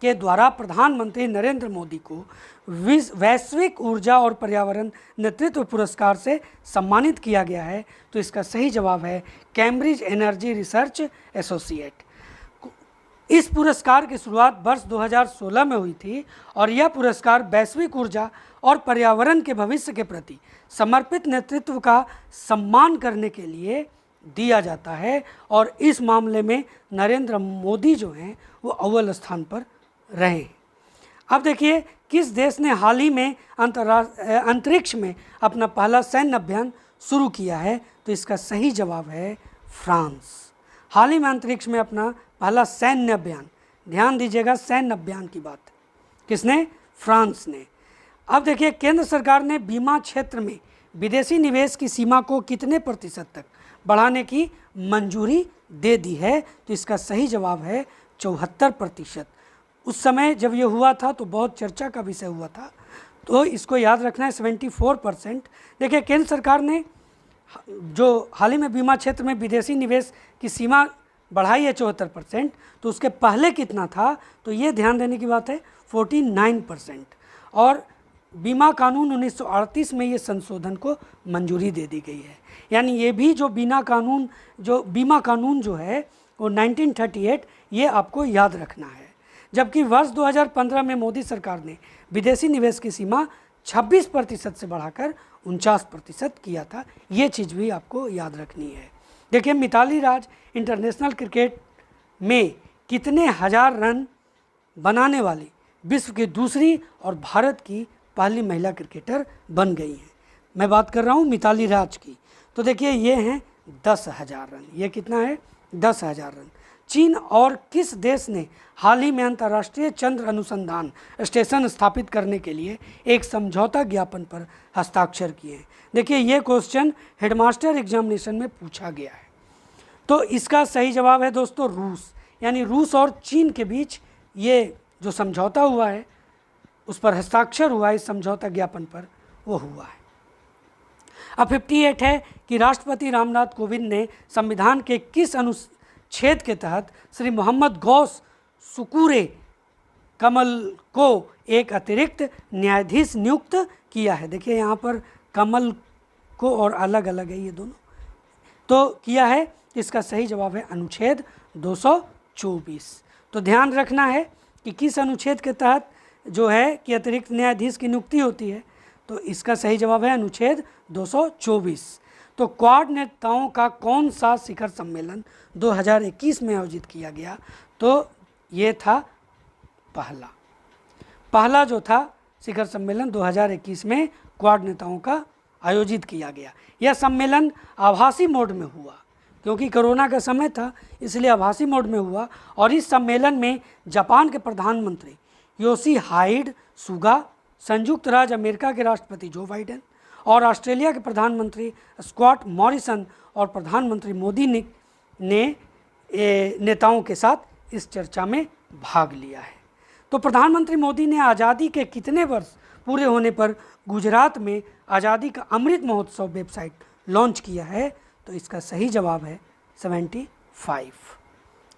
के द्वारा प्रधानमंत्री नरेंद्र मोदी को वैश्विक ऊर्जा और पर्यावरण नेतृत्व पुरस्कार से सम्मानित किया गया है? तो इसका सही जवाब है कैम्ब्रिज एनर्जी रिसर्च एसोसिएट। इस पुरस्कार की शुरुआत वर्ष 2016 में हुई थी और यह पुरस्कार वैश्विक ऊर्जा और पर्यावरण के भविष्य के प्रति समर्पित नेतृत्व का सम्मान करने के लिए दिया जाता है और इस मामले में नरेंद्र मोदी जो हैं वो अव्वल स्थान पर रहे हैं। अब देखिए किस देश ने हाल ही में अंतरिक्ष में अपना पहला सैन्य अभियान शुरू किया है? तो इसका सही जवाब है फ्रांस। हाल ही में अंतरिक्ष में अपना पहला सैन्य अभियान, ध्यान दीजिएगा सैन्य अभियान की बात, किसने? फ्रांस ने। अब देखिए केंद्र सरकार ने बीमा क्षेत्र में विदेशी निवेश की सीमा को कितने प्रतिशत तक बढ़ाने की मंजूरी दे दी है? तो इसका सही जवाब है 74%। उस समय जब ये हुआ था तो बहुत चर्चा का विषय हुआ था, तो इसको याद रखना है 74%। देखिए केंद्र सरकार ने जो हाल ही में बीमा क्षेत्र में विदेशी निवेश की सीमा बढ़ाई है 74%, तो उसके पहले कितना था? तो ये ध्यान देने की बात है 49%। और बीमा कानून 1938 में ये संशोधन को मंजूरी दे दी गई है। यानी ये भी जो बीमा कानून जो है वो 1938, ये आपको याद रखना है। जबकि वर्ष 2015 में मोदी सरकार ने विदेशी निवेश की सीमा 26% से बढ़ाकर 49% किया था। ये चीज़ भी आपको याद रखनी है। देखिए मिताली राज इंटरनेशनल क्रिकेट में कितने हजार रन बनाने वाली विश्व की दूसरी और भारत की पहली महिला क्रिकेटर बन गई हैं? मैं बात कर रहा हूँ मिताली राज की। तो देखिए ये हैं 10,000 रन। ये कितना है? 10,000 रन। चीन और किस देश ने हाल ही में अंतर्राष्ट्रीय चंद्र अनुसंधान स्टेशन स्थापित करने के लिए एक समझौता ज्ञापन पर हस्ताक्षर किए हैं? देखिए ये क्वेश्चन हेडमास्टर एग्जामिनेशन में पूछा गया है। तो इसका सही जवाब है दोस्तों रूस। यानी रूस और चीन के बीच ये जो समझौता हुआ है, उस पर हस्ताक्षर हुआ है, इस समझौता ज्ञापन पर वो हुआ है। अब 58 है कि राष्ट्रपति रामनाथ कोविंद ने संविधान के किस अनुच्छेद के तहत श्री मोहम्मद गौस सुकूरे कमल को एक अतिरिक्त न्यायाधीश नियुक्त किया है? देखिए यहाँ पर कमल को और अलग अलग है ये दोनों, तो किया है। इसका सही जवाब है अनुच्छेद 224। तो ध्यान रखना है कि किस अनुच्छेद के तहत जो है कि अतिरिक्त न्यायाधीश की नियुक्ति होती है। तो इसका सही जवाब है अनुच्छेद 224। तो क्वाड नेताओं का कौन सा शिखर सम्मेलन 2021 में आयोजित किया गया? तो ये था पहला जो था शिखर सम्मेलन 2021 में क्वाड नेताओं का आयोजित किया गया। यह सम्मेलन आभासी मोड में हुआ क्योंकि कोरोना का समय था, इसलिए आभासी मोड में हुआ। और इस सम्मेलन में जापान के प्रधानमंत्री योशिहाइड सुगा, संयुक्त राज्य अमेरिका के राष्ट्रपति जो बाइडेन और ऑस्ट्रेलिया के प्रधानमंत्री स्कॉट मॉरिसन और प्रधानमंत्री मोदी ने नेताओं के साथ इस चर्चा में भाग लिया है। तो प्रधानमंत्री मोदी ने आज़ादी के कितने वर्ष पूरे होने पर गुजरात में आज़ादी का अमृत महोत्सव वेबसाइट लॉन्च किया है? तो इसका सही जवाब है 75।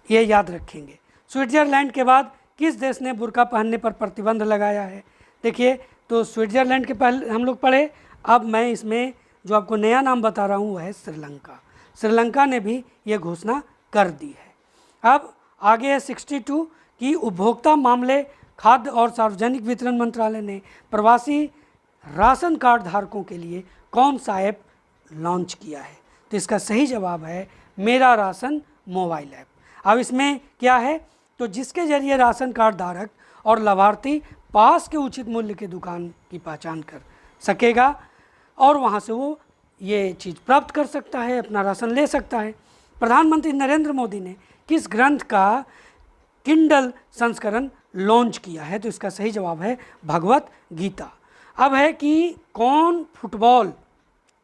ये याद रखेंगे। स्विट्ज़रलैंड के बाद किस देश ने बुर्का पहनने पर प्रतिबंध लगाया है? देखिए तो स्विट्ज़रलैंड के पहले हम लोग पढ़े, अब मैं इसमें जो आपको नया नाम बता रहा हूँ वह है श्रीलंका। श्रीलंका ने भी ये घोषणा कर दी है। अब आगे है 62 कि उपभोक्ता मामले, खाद्य और सार्वजनिक वितरण मंत्रालय ने प्रवासी राशन कार्ड धारकों के लिए कौन सा ऐप लॉन्च किया है? तो इसका सही जवाब है मेरा राशन मोबाइल ऐप। अब इसमें क्या है? तो जिसके जरिए राशन कार्ड धारक और लाभार्थी पास के उचित मूल्य की दुकान की पहचान कर सकेगा और वहाँ से वो ये चीज़ प्राप्त कर सकता है, अपना राशन ले सकता है। प्रधानमंत्री नरेंद्र मोदी ने किस ग्रंथ का किंडल संस्करण लॉन्च किया है? तो इसका सही जवाब है भगवत गीता। अब है कि कौन फुटबॉल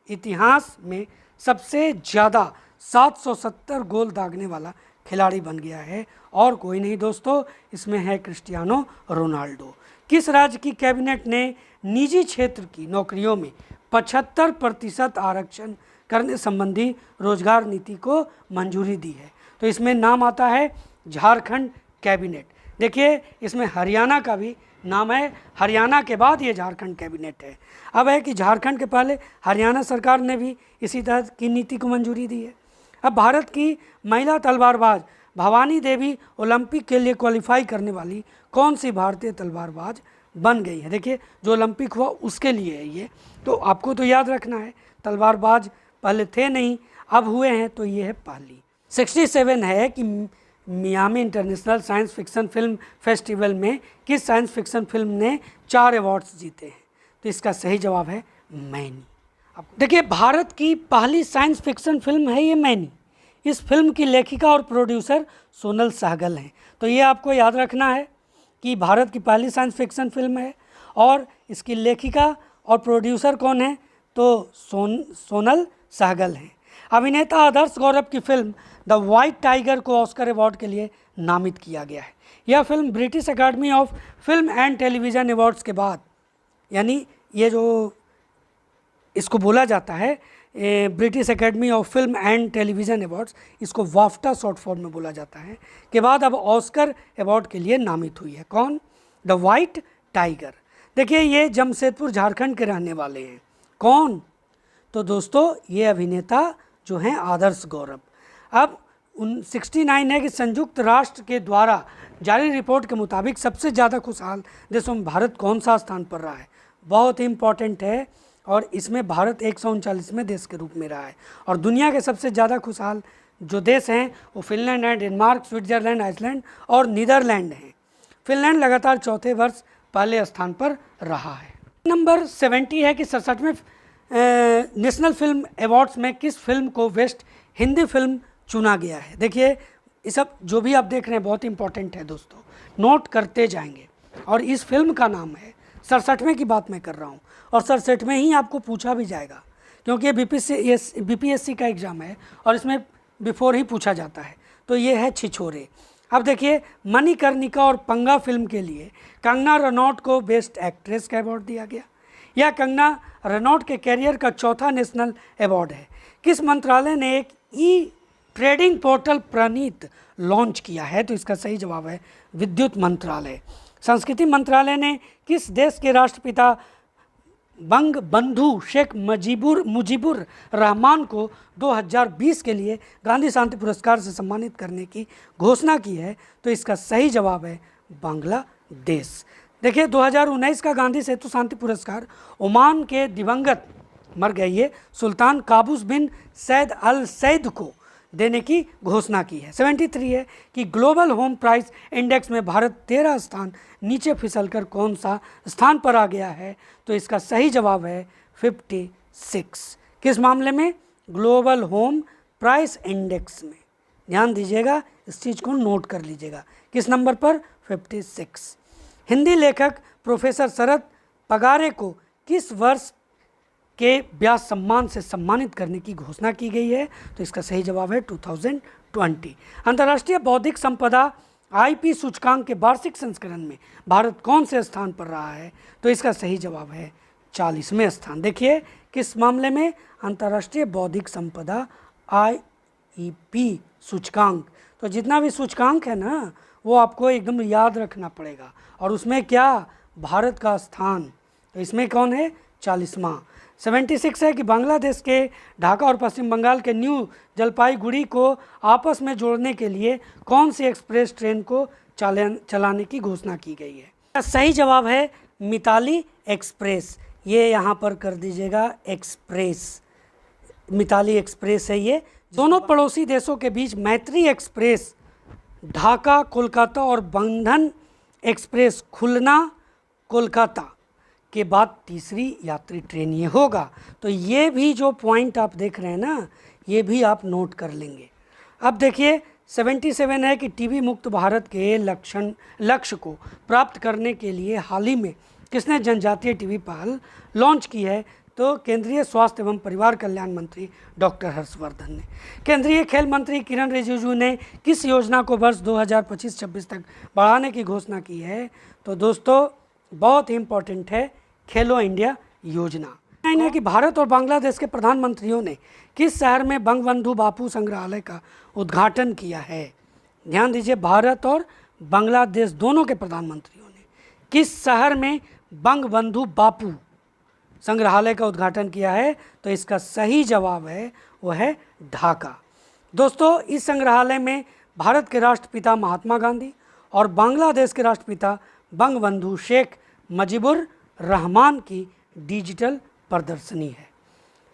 इतिहास में सबसे ज़्यादा 770 गोल दागने वाला खिलाड़ी बन गया है, और कोई नहीं दोस्तों, इसमें है क्रिस्टियानो रोनाल्डो। किस राज्य की कैबिनेट ने निजी क्षेत्र की नौकरियों में 75% आरक्षण करने संबंधी रोजगार नीति को मंजूरी दी है? तो इसमें नाम आता है झारखंड कैबिनेट। देखिए इसमें हरियाणा का भी नाम है, हरियाणा के बाद ये झारखंड कैबिनेट है। अब है कि झारखंड के पहले हरियाणा सरकार ने भी इसी तरह की नीति को मंजूरी दी है। अब भारत की महिला तलवारबाज भवानी देवी ओलंपिक के लिए क्वालिफाई करने वाली कौन सी भारतीय तलवारबाज बन गई है? देखिए जो ओलंपिक हुआ उसके लिए है ये, तो आपको तो याद रखना है, तलवारबाज पहले थे नहीं, अब हुए हैं, तो ये है पहली। 67 है कि Miami international science fiction film festival में किस साइंस फिक्शन फिल्म ने 4 अवार्ड्स जीते हैं? तो इसका सही जवाब है मैनी। अब देखिए भारत की पहली साइंस फिक्शन फिल्म है ये मैनी। इस फिल्म की लेखिका और प्रोड्यूसर सोनल सहगल हैं। तो ये आपको याद रखना है कि भारत की पहली साइंस फिक्शन फिल्म है और इसकी लेखिका और प्रोड्यूसर कौन है? तो सोनल सहगल हैं। अभिनेता आदर्श गौरव की फिल्म द वाइट टाइगर को ऑस्कर अवार्ड के लिए नामित किया गया है। यह फिल्म ब्रिटिश अकादमी of film and television awards के बाद, यानी ये जो इसको बोला जाता है British academy of film and television awards, इसको वाफ्टा शॉर्ट फॉर्म में बोला जाता है, के बाद अब ऑस्कर अवार्ड के लिए नामित हुई है। कौन? The white tiger. देखिए ये जमशेदपुर झारखंड के रहने वाले हैं। कौन? तो दोस्तों ये अभिनेता जो हैं आदर्श गौरव। अब 69 है कि संयुक्त राष्ट्र के द्वारा जारी रिपोर्ट के मुताबिक सबसे ज़्यादा खुशहाल देशों में भारत कौन सा स्थान पर रहा है? बहुत ही इम्पॉर्टेंट है, और इसमें भारत 139वें देश के रूप में रहा है। और दुनिया के सबसे ज़्यादा खुशहाल जो देश हैं वो फिनलैंड है, डेनमार्क, स्विट्जरलैंड, आइसलैंड और नीदरलैंड हैं। फिनलैंड लगातार चौथे वर्ष पहले स्थान पर रहा है। नंबर 70 है कि 67वें नेशनल फिल्म अवार्ड्स में किस फिल्म को बेस्ट हिंदी फिल्म चुना गया है? देखिए ये सब जो भी आप देख रहे हैं बहुत इंपॉर्टेंट है दोस्तों, नोट करते जाएंगे। और इस फिल्म का नाम है, 67वें की बात मैं कर रहा हूँ, और 67वें ही आपको पूछा भी जाएगा क्योंकि ये बीपीएससी का एग्ज़ाम है और इसमें बिफोर ही पूछा जाता है। तो ये है छिछोरे। अब देखिए मणिकर्णिका और पंगा फिल्म के लिए कंगना रनौत को बेस्ट एक्ट्रेस का अवार्ड दिया गया। यह कंगना रनौत के कैरियर का चौथा नेशनल अवार्ड है। किस मंत्रालय ने एक ई ट्रेडिंग पोर्टल प्रणीत लॉन्च किया है? तो इसका सही जवाब है विद्युत मंत्रालय। संस्कृति मंत्रालय ने किस देश के राष्ट्रपिता बंग बंधु शेख मुजीबुर रहमान को 2020 के लिए गांधी शांति पुरस्कार से सम्मानित करने की घोषणा की है? तो इसका सही जवाब है बांग्लादेश। देखिए 2019 का गांधी सेतु शांति पुरस्कार ओमान के दिवंगत मर गए ये सुल्तान काबूस बिन सैद अल सैद को देने की घोषणा की है। 73 है कि ग्लोबल होम प्राइस इंडेक्स में भारत 13 स्थान नीचे फिसलकर कौन सा स्थान पर आ गया है? तो इसका सही जवाब है 56। किस मामले में? ग्लोबल होम प्राइस इंडेक्स में। ध्यान दीजिएगा, इस चीज़ को नोट कर लीजिएगा। किस नंबर पर? 56। हिंदी लेखक प्रोफेसर शरद पगारे को किस वर्ष के व्यास सम्मान से सम्मानित करने की घोषणा की गई है? तो इसका सही जवाब है 2020। अंतर्राष्ट्रीय बौद्धिक संपदा आईपी सूचकांक के वार्षिक संस्करण में भारत कौन से स्थान पर रहा है? तो इसका सही जवाब है 40वें स्थान। देखिए किस मामले में? अंतर्राष्ट्रीय बौद्धिक संपदा आईपी सूचकांक। तो जितना भी सूचकांक है ना वो आपको एकदम याद रखना पड़ेगा, और उसमें क्या? भारत का स्थान। तो इसमें कौन है? 40वां। 76 है कि बांग्लादेश के ढाका और पश्चिम बंगाल के न्यू जलपाईगुड़ी को आपस में जोड़ने के लिए कौन सी एक्सप्रेस ट्रेन को चलाने की घोषणा की गई है? सही जवाब है मिताली एक्सप्रेस। ये यहाँ पर कर दीजिएगा एक्सप्रेस, मिताली एक्सप्रेस है ये। दोनों पड़ोसी देशों के बीच मैत्री एक्सप्रेस ढाका कोलकाता और बंधन एक्सप्रेस खुलना कोलकाता के बाद तीसरी यात्री ट्रेन ये होगा। तो ये भी जो पॉइंट आप देख रहे हैं ना, ये भी आप नोट कर लेंगे। अब देखिए 77 है कि टीबी मुक्त भारत के लक्ष्य को प्राप्त करने के लिए हाल ही में किसने जनजातीय टीबी पहल लॉन्च की है? तो केंद्रीय स्वास्थ्य एवं परिवार कल्याण मंत्री डॉक्टर हर्षवर्धन ने। केंद्रीय खेल मंत्री किरण रिजिजू ने किस योजना को वर्ष 2025-26 तक बढ़ाने की घोषणा की है? तो दोस्तों बहुत ही इम्पोर्टेंट है खेलो इंडिया योजना। है कि भारत और बांग्लादेश के प्रधानमंत्रियों ने किस शहर में बंगबंधु बापू संग्रहालय का उद्घाटन किया है? ध्यान दीजिए, भारत और बांग्लादेश दोनों के प्रधानमंत्रियों ने किस शहर में बंगबंधु बापू संग्रहालय का उद्घाटन किया है? तो इसका सही जवाब है वो है ढाका। दोस्तों इस संग्रहालय में भारत के राष्ट्रपिता महात्मा गांधी और बांग्लादेश के राष्ट्रपिता बंगबंधु शेख मुजीबुर रहमान की डिजिटल प्रदर्शनी है।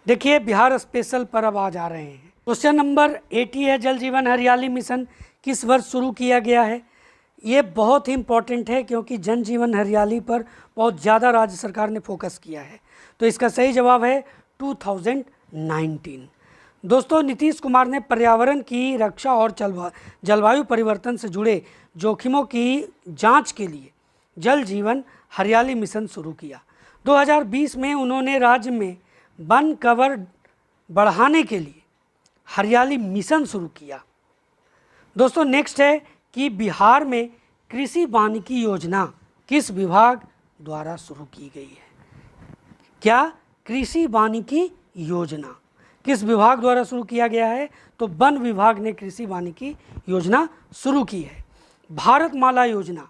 देखिए बिहार स्पेशल पर अब आ जा रहे हैं। क्वेश्चन नंबर 80 है, जल जीवन हरियाली मिशन किस वर्ष शुरू किया गया है? ये बहुत ही इम्पॉर्टेंट है क्योंकि जन जीवन हरियाली पर बहुत ज़्यादा राज्य सरकार ने फोकस किया है। तो इसका सही जवाब है 2019। दोस्तों नीतीश कुमार ने पर्यावरण की रक्षा और जलवायु परिवर्तन से जुड़े जोखिमों की जांच के लिए जल जीवन हरियाली मिशन शुरू किया। 2020 में उन्होंने राज्य में वन कवर बढ़ाने के लिए हरियाली मिशन शुरू किया। दोस्तों नेक्स्ट है कि बिहार में कृषि वानिकी योजना किस विभाग द्वारा शुरू की गई है? क्या कृषि वानिकी योजना किस विभाग द्वारा शुरू किया गया है? तो वन विभाग ने कृषि वानिकी योजना शुरू की है। भारतमाला योजना,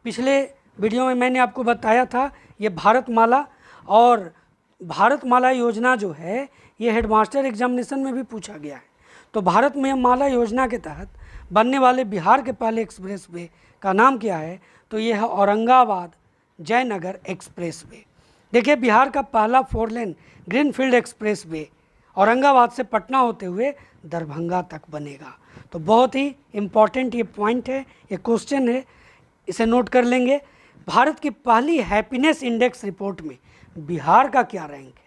पिछले वीडियो में मैंने आपको बताया था ये भारतमाला, और भारतमाला योजना जो है ये हेडमास्टर एग्जामिनेशन में भी पूछा गया है। तो भारतमाला योजना के तहत बनने वाले बिहार के पहले एक्सप्रेस वे का नाम क्या है? तो ये है औरंगाबाद जयनगर एक्सप्रेस वे। देखिए बिहार का पहला 4 lane greenfield express way Aurangabad से पटना होते हुए दरभंगा तक बनेगा। तो बहुत ही इम्पॉर्टेंट ये पॉइंट है, ये क्वेश्चन है, इसे नोट कर लेंगे। भारत की पहली हैप्पीनेस इंडेक्स रिपोर्ट में बिहार का क्या रैंक है?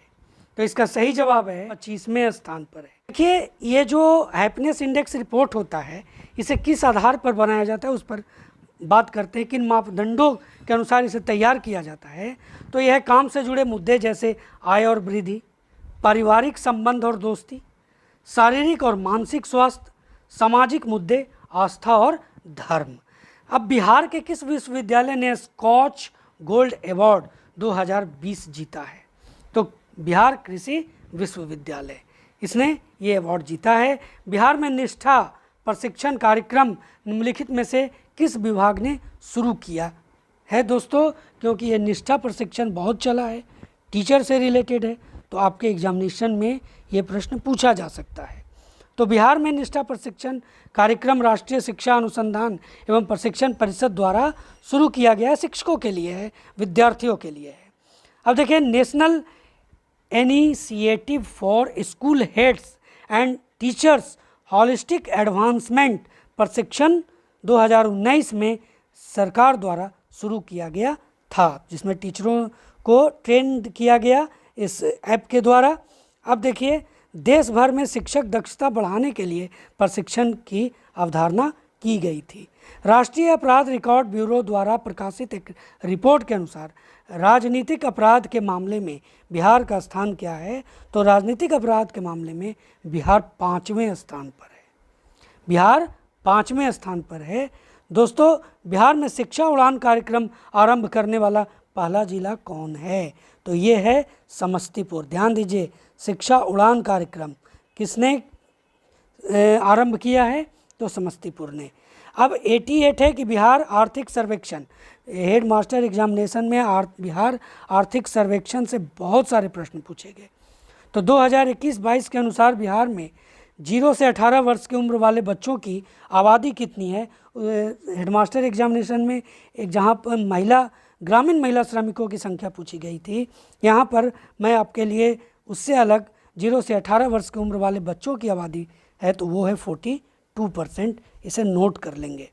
तो इसका सही जवाब है 25वें स्थान पर है। देखिए ये जो हैप्पीनेस इंडेक्स रिपोर्ट होता है इसे किस आधार पर बनाया जाता है उस पर बात करते हैं। किन मापदंडों के अनुसार इसे तैयार किया जाता है? तो यह काम से जुड़े मुद्दे जैसे आय और वृद्धि, पारिवारिक संबंध और दोस्ती, शारीरिक और मानसिक स्वास्थ्य, सामाजिक मुद्दे, आस्था और धर्म। अब बिहार के किस विश्वविद्यालय ने स्कॉच गोल्ड अवार्ड 2020 जीता है? तो बिहार कृषि विश्वविद्यालय, इसने ये अवार्ड जीता है। बिहार में निष्ठा प्रशिक्षण कार्यक्रम निम्नलिखित में से किस विभाग ने शुरू किया है? दोस्तों क्योंकि ये निष्ठा प्रशिक्षण बहुत चला है, टीचर से रिलेटेड है, तो आपके एग्जामिनेशन में ये प्रश्न पूछा जा सकता है। तो बिहार में निष्ठा प्रशिक्षण कार्यक्रम राष्ट्रीय शिक्षा अनुसंधान एवं प्रशिक्षण परिषद द्वारा शुरू किया गया है, शिक्षकों के लिए है, विद्यार्थियों के लिए है। अब देखिए national initiative for school heads and teachers holistic advancement प्रशिक्षण 2019 में सरकार द्वारा शुरू किया गया था, जिसमें टीचरों को ट्रेन किया गया इस ऐप के द्वारा। अब देखिए देश भर में शिक्षक दक्षता बढ़ाने के लिए प्रशिक्षण की अवधारणा की गई थी। राष्ट्रीय अपराध रिकॉर्ड ब्यूरो द्वारा प्रकाशित एक रिपोर्ट के अनुसार राजनीतिक अपराध के मामले में बिहार का स्थान क्या है? तो राजनीतिक अपराध के मामले में बिहार 5वें स्थान पर है। बिहार 5वें स्थान पर है। दोस्तों बिहार में शिक्षा उड़ान कार्यक्रम आरंभ करने वाला पहला जिला कौन है? तो ये है समस्तीपुर। ध्यान दीजिए, शिक्षा उड़ान कार्यक्रम किसने आरंभ किया है? तो समस्तीपुर ने। अब 88 है कि बिहार आर्थिक सर्वेक्षण, हेड मास्टर एग्जामिनेशन में बिहार आर्थिक सर्वेक्षण से बहुत सारे प्रश्न पूछे गए। तो 2021-22 के अनुसार बिहार में 0 से 18 वर्ष की उम्र वाले बच्चों की आबादी कितनी है? हेडमास्टर एग्जामिनेशन में एक जहाँ पर ग्रामीण महिला श्रमिकों की संख्या पूछी गई थी, यहाँ पर मैं आपके लिए उससे अलग 0 से 18 वर्ष की उम्र वाले बच्चों की आबादी है, तो वो है 42%। इसे नोट कर लेंगे।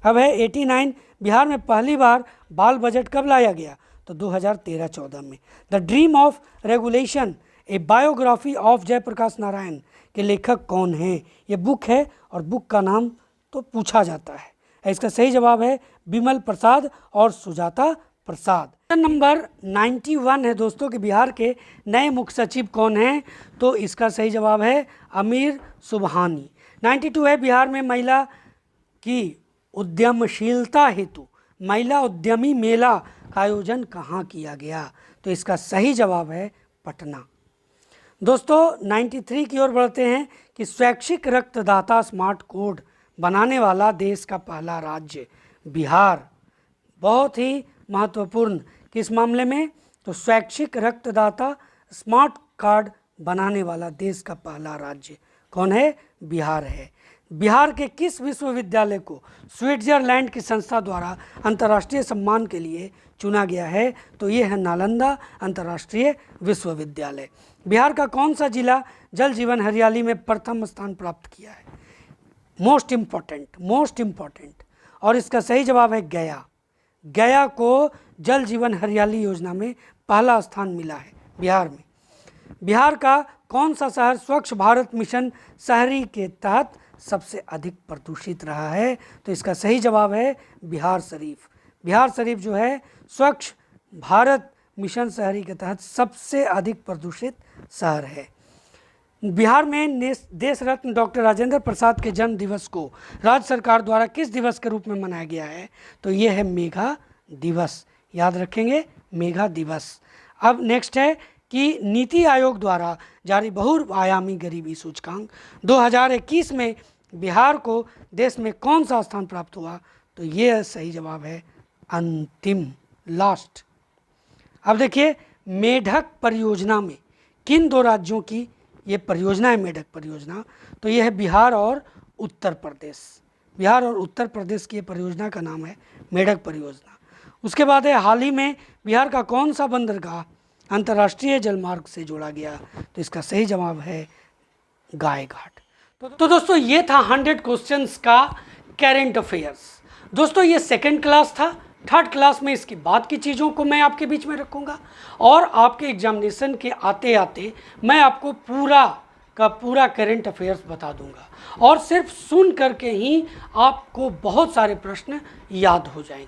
अब है 89, बिहार में पहली बार बाल बजट कब लाया गया? तो 2013-14 में। The dream of regulation a biography of Jayaprakash Narayan के लेखक कौन हैं? ये बुक है और बुक का नाम तो पूछा जाता है। इसका सही जवाब है बिमल प्रसाद और सुजाता प्रसाद। क्वेश्चन नंबर 91 है दोस्तों कि बिहार के नए मुख्य सचिव कौन हैं, तो इसका सही जवाब है अमीर सुबहानी। 92 है बिहार में महिला की उद्यमशीलता हेतु महिला उद्यमी मेला का आयोजन कहाँ किया गया, तो इसका सही जवाब है पटना। दोस्तों 93 की ओर बढ़ते हैं कि स्वैच्छिक रक्तदाता स्मार्ट कोड बनाने वाला देश का पहला राज्य बिहार। बहुत ही महत्वपूर्ण किस मामले में, तो स्वैच्छिक रक्तदाता स्मार्ट कार्ड बनाने वाला देश का पहला राज्य कौन है, बिहार है। बिहार के किस विश्वविद्यालय को स्विट्जरलैंड की संस्था द्वारा अंतर्राष्ट्रीय सम्मान के लिए चुना गया है, तो ये है नालंदा अंतर्राष्ट्रीय विश्वविद्यालय। बिहार का कौन सा जिला जल जीवन हरियाली में प्रथम स्थान प्राप्त किया है, मोस्ट इम्पॉर्टेंट, और इसका सही जवाब है गया। गया को जल जीवन हरियाली योजना में पहला स्थान मिला है बिहार में। बिहार का कौन सा शहर स्वच्छ भारत मिशन शहरी के तहत सबसे अधिक प्रदूषित रहा है, तो इसका सही जवाब है बिहार शरीफ। बिहार शरीफ जो है स्वच्छ भारत मिशन शहरी के तहत सबसे अधिक प्रदूषित शहर है। बिहार में देश रत्न डॉक्टर राजेंद्र प्रसाद के जन्म दिवस को राज्य सरकार द्वारा किस दिवस के रूप में मनाया गया है, तो ये है मेघा दिवस। याद रखेंगे, मेघा दिवस। अब नेक्स्ट है कि नीति आयोग द्वारा जारी बहुआयामी गरीबी सूचकांक 2021 में बिहार को देश में कौन सा स्थान प्राप्त हुआ, तो ये सही जवाब है अंतिम, लास्ट। अब देखिए मेढक परियोजना में किन दो राज्यों की ये परियोजना है, मेढक परियोजना, तो ये है बिहार और उत्तर प्रदेश। बिहार और उत्तर प्रदेश की परियोजना का नाम है मेढक परियोजना। उसके बाद है हाल ही में बिहार का कौन सा बंदरगाह अंतर्राष्ट्रीय जलमार्ग से जोड़ा गया, तो इसका सही जवाब है गायघाट। तो दोस्तों ये था 100 क्वेश्चंस का करेंट अफेयर्स। दोस्तों ये सेकंड क्लास था, थर्ड क्लास में इसकी बाद की चीज़ों को मैं आपके बीच में रखूँगा और आपके एग्जामिनेशन के आते आते मैं आपको पूरा का पूरा करेंट अफेयर्स बता दूंगा और सिर्फ सुन करके ही आपको बहुत सारे प्रश्न याद हो जाएंगे।